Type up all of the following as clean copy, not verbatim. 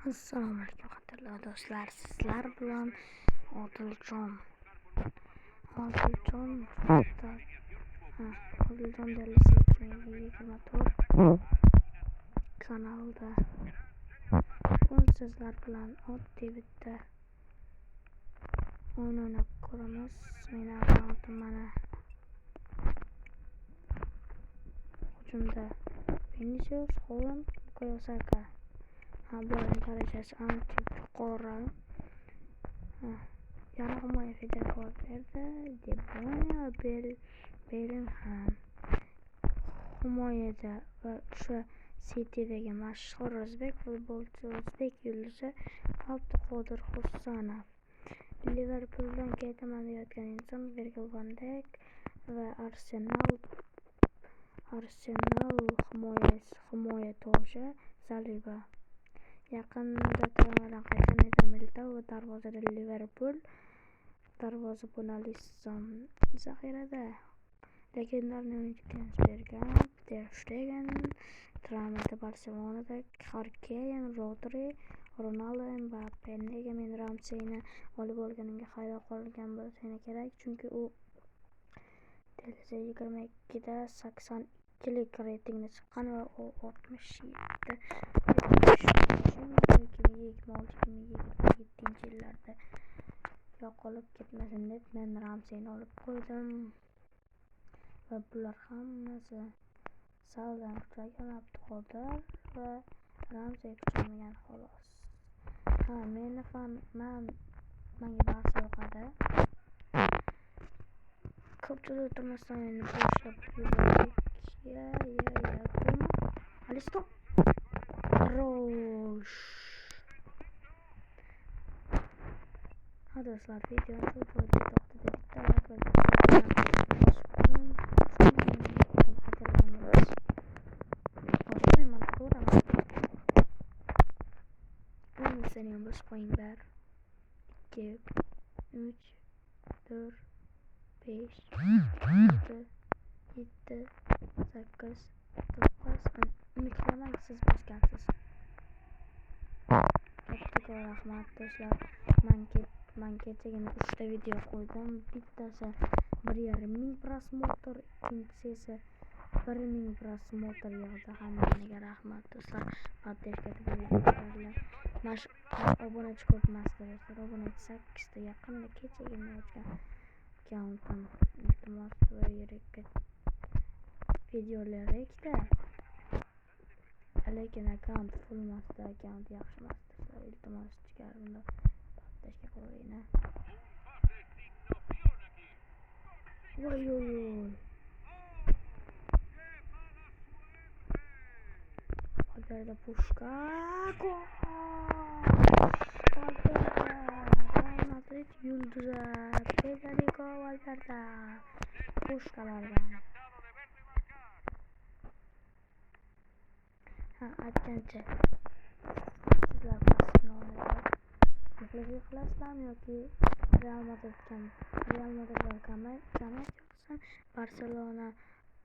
Assalomu alaykum qadrli do'stlar, sizlar bilan Odiljon Delisi 2024 kanalida bugun sizlar bilan oddiy bitta o'yin o'ynab ko'ramiz. Mening akkauntim mana hujumda Vinicius, Haaland, Bukayo Saka. Bularning darajasi ancha yuqori. Yana himoya Federico Valverde, De Bruyne va Bellingham himoyada va o'sha City'dagi mashhur o'zbek futbolchi, o'zbek yulduzi Abduqodir Husanov. Liverpooldan ketaman deyotgan inson Virgil van Dijk va Arsenal himoya to'g'ri Saliba. Yaqinda travmadan qaytgan Eder Militao va darvozada Liverpool darvozabon Alisson. Zaxirada legendarniy o'yinchi James Bergkamp, Ter Stegen, travmada Barselonada Kane, Rodri, Ronaldo, Mbappe. Nega men Ramseyni olib olganimga hayron qolgan bo'lsa kerak, chunki u Delisi 22da 82lik reytingda chiqqan va u 2026-2027 yo'qolib ketmasin deb men Ramseyni olib qo'ydim va bular hammasi saldan kuchagan Abduqodir va Ramsey kuchamagan xolos. Menga Barsa yoqadi. Ko'pchilik o'tirmasdan meni boshlab yubordik. Alisto Rosh. Do'stlar, videoni shu joyda to'xtatib bitta like va bosh qo'yinglar. 2 3 4 5 6 7 8 9 umid qilaman siz bosgansiz. Katta rahmat do'stlar. Men kechagina 3 ta video qo'ydim. Bittasi 1,5 prosmotr, ikkinchisi esa 1,000 prosmotr yig'di. Hammaga rahmat do'stlar. Podpishka obunachi ko'p emas do'stlar. Obunachi 8 ta yaqinda kechagina ochgan akkauntim. Iltimos bu yerga videolar ekda. Lekin akkaunt full emasda, akkaunt yaxshi emas do'stlar. Iltimos chiqaringlar. Podpishka qiling. Voy. Valverde pushka. Real Madrid yulduzi Federico Valverde pushkalardan. Aytgancha sizlar Barselonada muxlislik qilasizlarmi yoki Real Madriddan komment yozsin, Barselona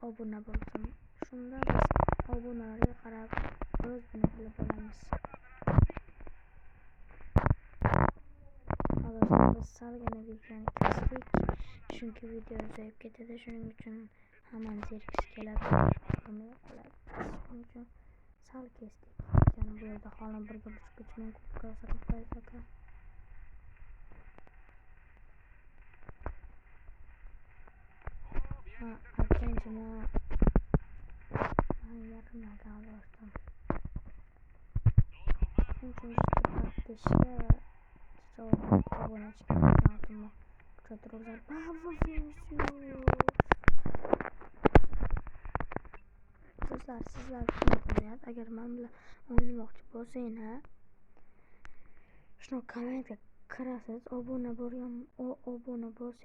obuna bo'lsin. Shunda biz obunalarga qarab o'zini bilib olamiz. Biz salgina videoni kesdik, chunki video uzayib ketadi. Shuning uchun hammani zerikishga keladi. Shuning uchun sal kesdik. Yani bu yerda Haaland 1.5 mumkin ko'rsatib. Akkauntimni yakunlagan do'stim. Shuning uchun podpishka obunachi akkauntimni kuchaytirib sizlar qilyapti. Agar men bilan o'ynamoqchi bo'lsangiz, shuni kommentga kirasiz. Obuna bo'lsangiz, obuna bo'lib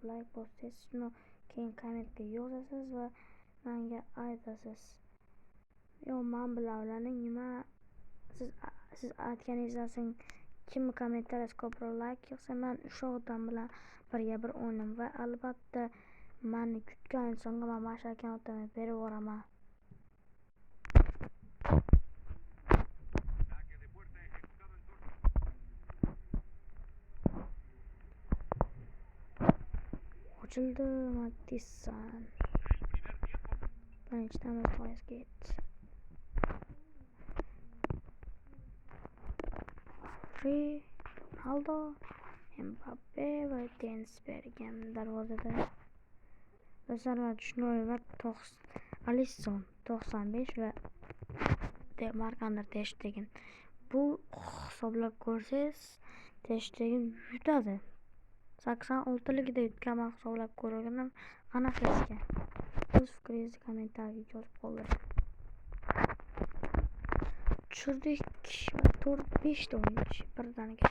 like bossangiz, shuni keyin kommentga yozasiz va menga aytasiz. Men bilan o'ynaning, nima siz aytganingizdan so'ng kim kommentariyasi ko'proq like yozsa, men o'sha odam bilan birga bir o'ynayman va albatta meni kutgan insonga men mana shu akkauntimni berib yuboraman. ochildi. Madison. Birinchidan o'tqazga yetdi. Ronaldo, Mbappe va Denis Bergkamp darvozada. Do'stlar, Shnoy va Alisson 95 va Mark-Andre ter Stegen. Bu hisoblab ko'rsangiz, ter Stegen yutadi. 86ligida yutganman hisoblab ko'rgandim. Aniq esga. O'z fikringizni kommentariyga yozib qoldiring. Tushirdik va 4-5 ta o'yinchi birdaniga.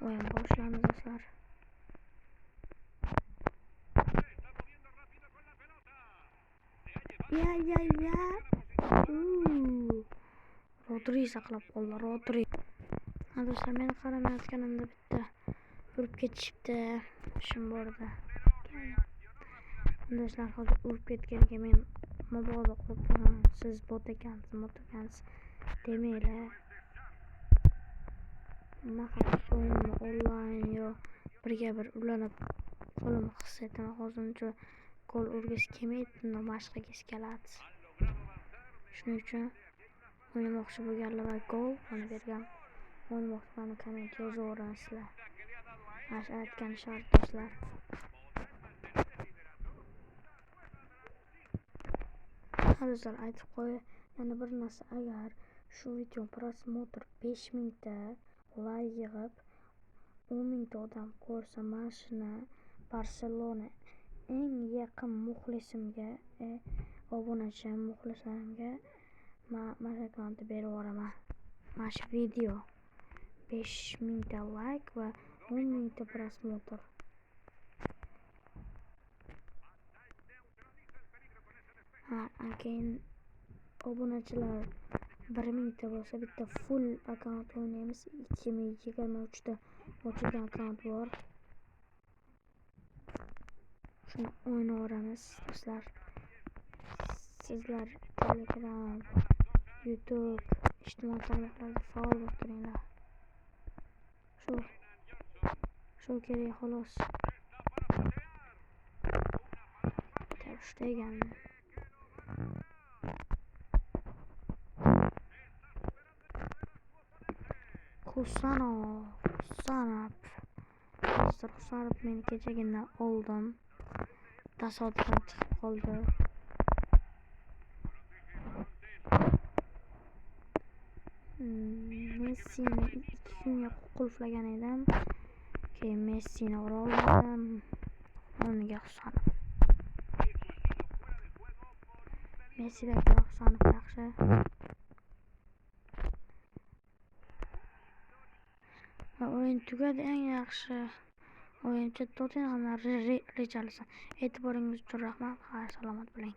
O'yin boshlandi do'stlar. Ya. Rodri saqlab qoldi. Rodri. Do'stlar, meni qaramayotganimda bitta urib ketishibdi. Ishim bor edi. Do'stlar, hozir urib ketganiga men mabodo qo'rqaman. Siz bot ekansiz, demanglar. Naqadar o'yinni onlayn yo birga bir ulanib qo'lim his etaman. Hozircha gol urgisi kelmaydi, mashqaga keladi. Shuning uchun o'ynamoqchi bo'lganlar va gol bergan o'ynamoqchilarni komment yozaverasizlar. Mana aytgan shart do'stlar. Do'stlar, aytib qo'y, yana bir narsa, agar shu video prosmotr 5000 ta like yig'ib 10,000 ta odam ko'rsa, mana shuni Barselona eng yaqin muxlisimga, muxlislarimga mana akkauntni berib yuboraman. Mana shu video 5000 ta like va 10,000 ta prosmotr. Keyin obunachilar 1000 ta bo'lsa, bitta full akkaunt o'ynaymiz. 2023 da ochilgan akkaunt bor. Shuni o'ynaveramiz do'stlar. Sizlar Telegram, YouTube, ijtimoiy tarmoqlarda faol bo'lib turinglar. Shu kerak xolos. Ter Stegen. Husanov men kechagina oldim. Tasodifan chiqib qoldi. Messini 2 kunga qulflagan edim. Keyin Messini oldim. O'rniga Husanov. Messidan ko'ra Husanov yaxshi. O'yin tugadi, eng yaxshi o'yinchi Tottenhamdan Richarlison. E'tiboringiz uchun rahmat. Salomat bo'ling.